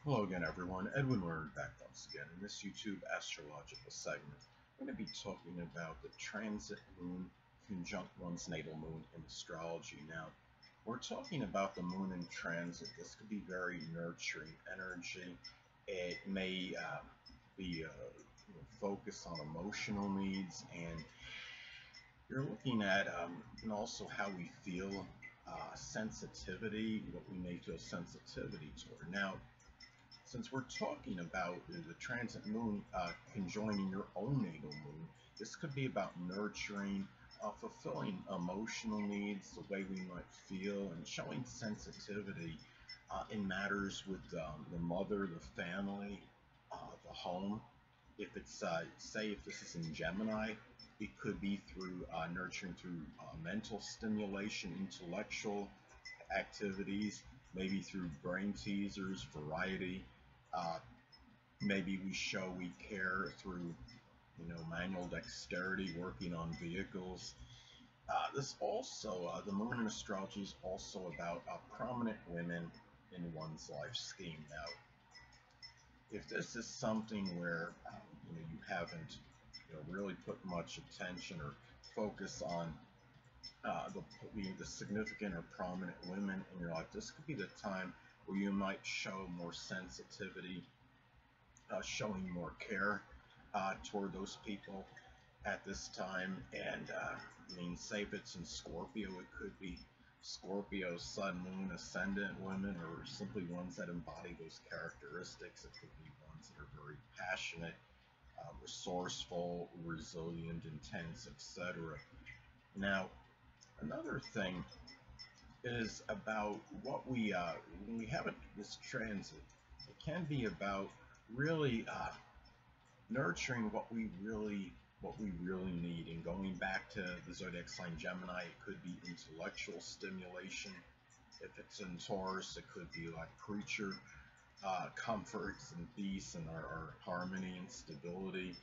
Hello again, everyone. Edwin Learnard back once again. In this YouTube astrological segment, I'm going to be talking about the transit moon conjunct one's natal moon in astrology. Now, we're talking about the moon in transit. This could be very nurturing energy. It may be focused on emotional needs, and you're looking at and also how we feel, sensitivity, what we may feel sensitivity toward. Now, since we're talking about the transit moon conjoining your own natal moon, this could be about nurturing, fulfilling emotional needs, the way we might feel, and showing sensitivity in matters with the mother, the family, the home. If it's, say, if this is in Gemini, it could be through nurturing through mental stimulation, intellectual activities, maybe through brain teasers, variety. Uh, Maybe we show we care through, manual dexterity, working on vehicles. This also, the moon in astrology is also about prominent women in one's life scheme. Now, if this is something where you haven't really put much attention or focus on the significant or prominent women in your life, this could be the time where you might show more sensitivity, showing more care toward those people at this time. And say if it's in Scorpio, it could be Scorpio, Sun, Moon, Ascendant women, or simply ones that embody those characteristics. It could be ones that are very passionate, resourceful, resilient, intense, etc. Now, another thing is about what we when we have this transit. It can be about really nurturing what we really need. And going back to the zodiac sign Gemini, it could be intellectual stimulation. If it's in Taurus, it could be like creature comforts and peace and our harmony and stability.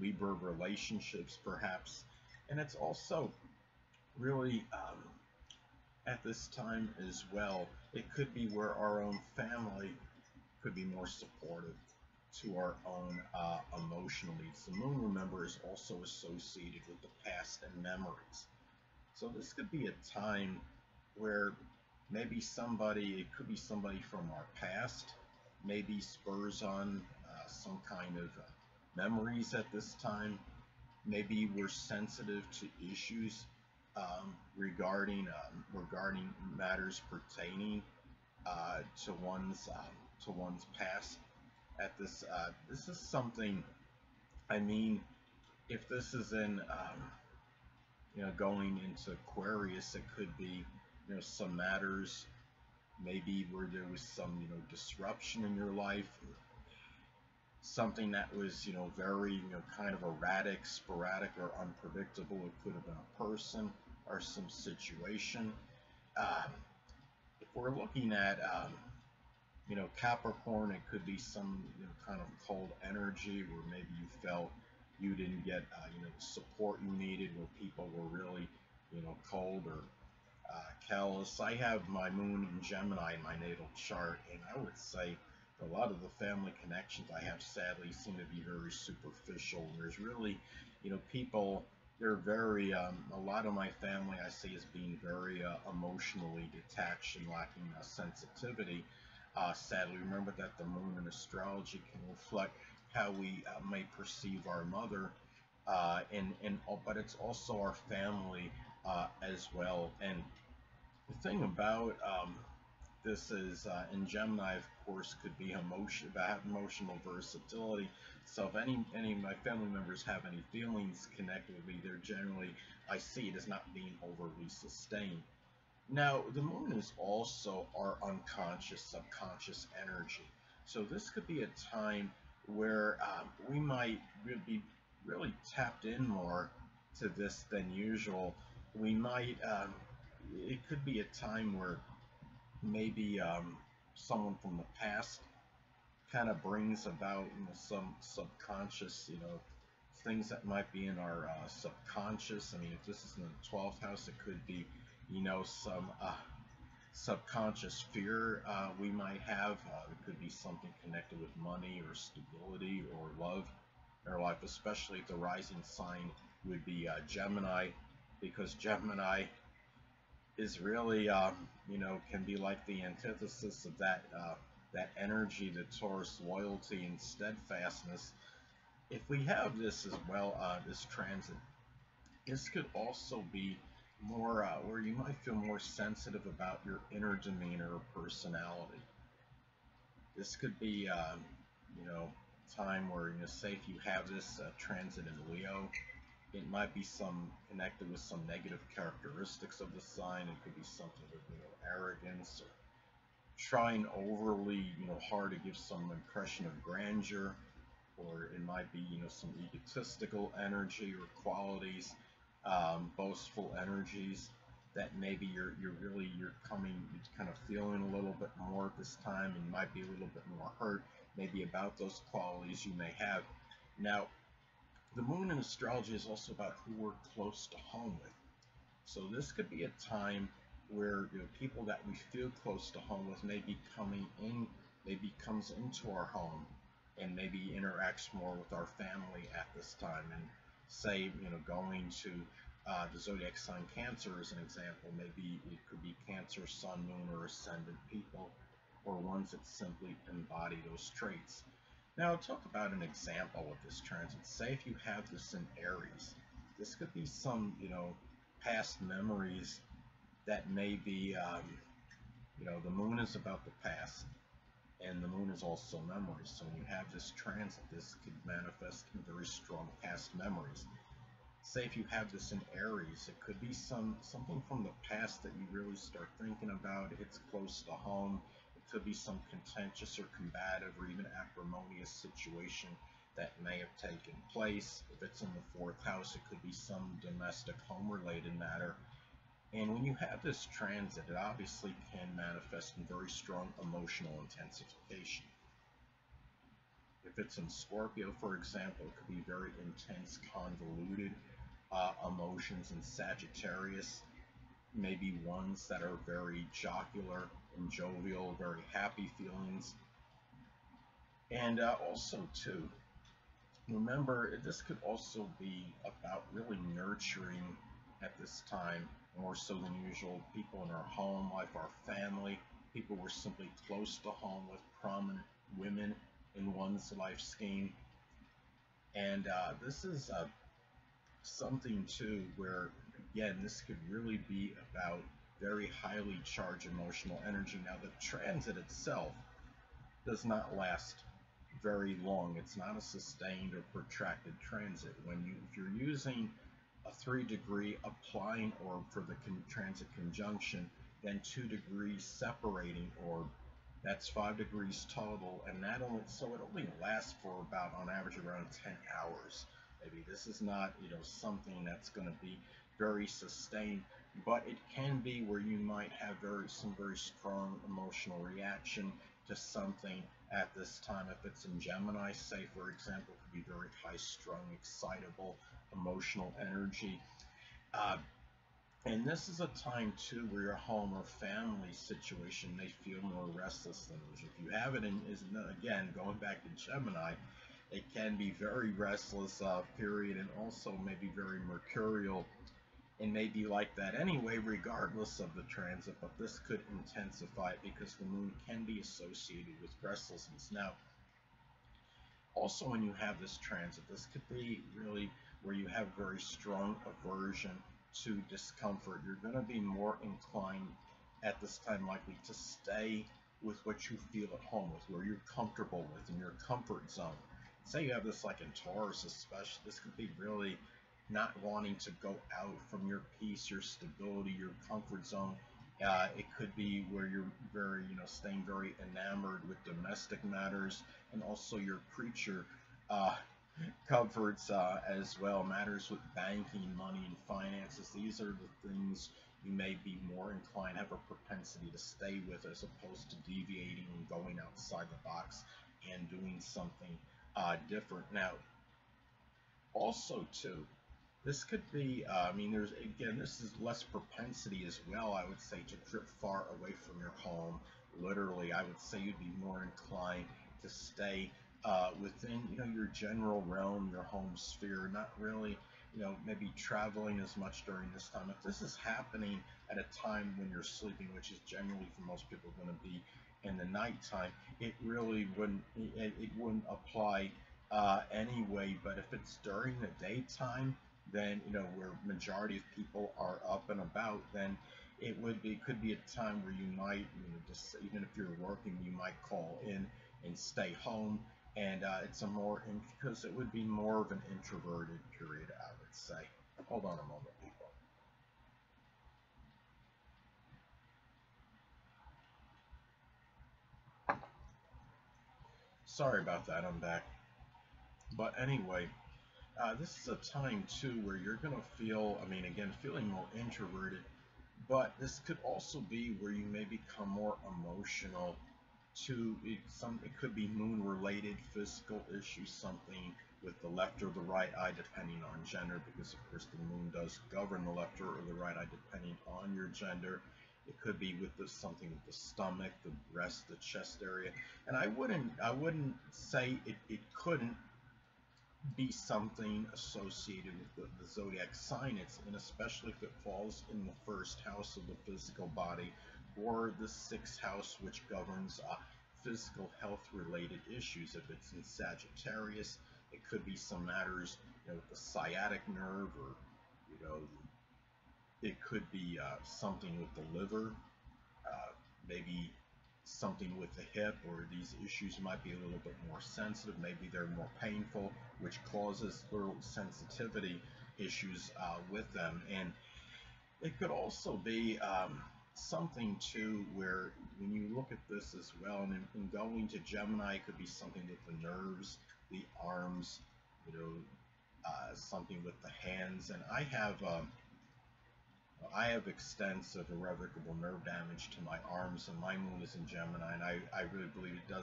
Libra, relationships, perhaps. And it's also really at this time as well, it could be where our own family could be more supportive to our own emotional needs. The moon, remember, is also associated with the past and memories. So this could be a time where maybe somebody, it could be somebody from our past, maybe spurs on some kind of memories at this time. Maybe we're sensitive to issues regarding matters pertaining to one's past. At this is something. I mean, if this is in going into Aquarius, it could be some matters maybe where there was some disruption in your life, something that was very kind of erratic, sporadic, or unpredictable. It could have been a person or some situation. um, if we're looking at Capricorn, it could be some kind of cold energy where maybe you felt you didn't get the support you needed, where people were really cold or callous. I have my moon in Gemini in my natal chart, and I would say a lot of the family connections I have sadly seem to be very superficial. And there's really, people, they're very, a lot of my family I see as being very emotionally detached and lacking sensitivity. Sadly, remember that the moon in astrology can reflect how we may perceive our mother, but it's also our family as well. And the thing about this is in Gemini, of course, could be about emotional versatility. So if any of my family members have any feelings connected with me, they're generally, I see it as not being overly sustained. Now, the moon is also our unconscious, subconscious energy. So this could be a time where we might be really tapped in more to this than usual. We might, it could be a time where maybe someone from the past kind of brings about some subconscious, things that might be in our subconscious. I mean, if this is in the 12th house, it could be some subconscious fear we might have. It could be something connected with money or stability or love in our life, especially if the rising sign would be Gemini, because Gemini is really, can be like the antithesis of that energy, the Taurus loyalty and steadfastness. If we have this as well, this transit, this could also be more where you might feel more sensitive about your inner demeanor or personality. This could be, time where, say if you have this transit in Leo, it might be some connected with some negative characteristics of the sign. It could be something with, arrogance or trying overly, hard to give some impression of grandeur, or it might be, some egotistical energy or qualities, boastful energies that maybe you're kind of feeling a little bit more at this time, and might be a little bit more hurt maybe about those qualities you may have. Now, the moon in astrology is also about who we're close to home with. So this could be a time where, people that we feel close to home with may be coming in, maybe comes into our home, and maybe interacts more with our family at this time. And say, going to the zodiac sign Cancer as an example, maybe it could be Cancer, Sun, Moon, or Ascendant people, or ones that simply embody those traits. Now, I'll talk about an example of this transit. Say if you have this in Aries, this could be some, past memories that may be, the moon is about the past, and the moon is also memories. So when you have this transit, this could manifest in very strong past memories. Say if you have this in Aries, it could be something from the past that you really start thinking about. It's close to home. It could be some contentious or combative or even acrimonious situation that may have taken place. If it's in the fourth house, it could be some domestic home related matter. And when you have this transit, it obviously can manifest in very strong emotional intensification. If it's in Scorpio, for example, it could be very intense, convoluted emotions. In Sagittarius, maybe ones that are very jocular and jovial, very happy feelings. And also, too, remember, this could also be about really nurturing at this time, more so than usual, people in our home life, our family, people we're simply close to home with, prominent women in one's life scheme. And this is something too where, again, this could really be about very highly charged emotional energy. Now, the transit itself does not last very long. It's not a sustained or protracted transit. If you're using a 3-degree applying orb for the transit conjunction, then 2 degrees separating orb, that's 5 degrees total, and so it only lasts for about, on average, around 10 hours. Maybe this is not, something that's going to be very sustained, but it can be where you might have some very strong emotional reaction to something at this time. If it's in Gemini, say for example, it could be very high-strung, excitable, emotional energy. And this is a time too where your home or family situation may feel more restless than usual. If you have it again, going back to Gemini, it can be very restless period, and also maybe very mercurial, and may be like that anyway regardless of the transit, but this could intensify it because the moon can be associated with restlessness. Now, also when you have this transit, this could be really where you have very strong aversion to discomfort. You're going to be more inclined at this time likely to stay with what you feel at home with, where you're comfortable with, in your comfort zone. Say you have this like in Taurus especially, this could be really not wanting to go out from your peace, your stability, your comfort zone. It could be where you're very, staying very enamored with domestic matters, and also your creature comforts as well, matters with banking, money, and finances. These are the things you may be more inclined, have a propensity to stay with, as opposed to deviating and going outside the box and doing something different. Now, also too, This could be, I mean, there's again, this is less propensity as well, I would say, to drift far away from your home. Literally, I would say you'd be more inclined to stay within, your general realm, your home sphere, not really, maybe traveling as much during this time. If this is happening at a time when you're sleeping, which is generally for most people going to be in the nighttime, it really it wouldn't apply anyway. But if it's during the daytime, then where majority of people are up and about, then could be a time where you might, just even if you're working, you might call in and stay home, and it's a more because it would be more of an introverted period, I would say. Hold on a moment, people. Sorry about that, I'm back. But anyway, this is a time too where you're gonna feel, I mean, again, feeling more introverted, but this could also be where you may become more emotional to it could be moon related physical issues, something with the left or the right eye depending on gender, because of course the moon does govern the left or the right eye depending on your gender. It could be with something with the stomach, the breast, the chest area. And I wouldn't say it couldn't be something associated with the zodiac sign it's in, especially if it falls in the first house of the physical body, or the sixth house, which governs physical health related issues. If it's in Sagittarius, it could be some matters, with the sciatic nerve, or you know, it could be something with the liver, maybe something with the hip, or these issues might be a little bit more sensitive. Maybe they're more painful, which causes little sensitivity issues with them. And it could also be something too where when you look at this as well, and in going to Gemini, it could be something with the nerves, the arms, you know, something with the hands. And I have extensive irrevocable nerve damage to my arms, and my moon is in Gemini, and I really believe it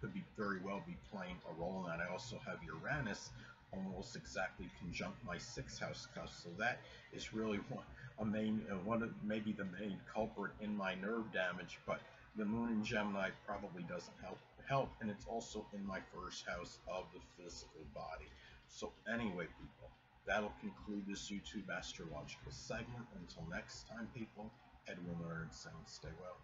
could be very well be playing a role in that. I also have Uranus almost exactly conjunct my sixth house cusp, so that is really one of maybe the main culprit in my nerve damage. But the moon in Gemini probably doesn't help, and it's also in my first house of the physical body. So anyway, people, that'll conclude this YouTube astrological segment. Until next time, people, Edwin Learnard saying stay well.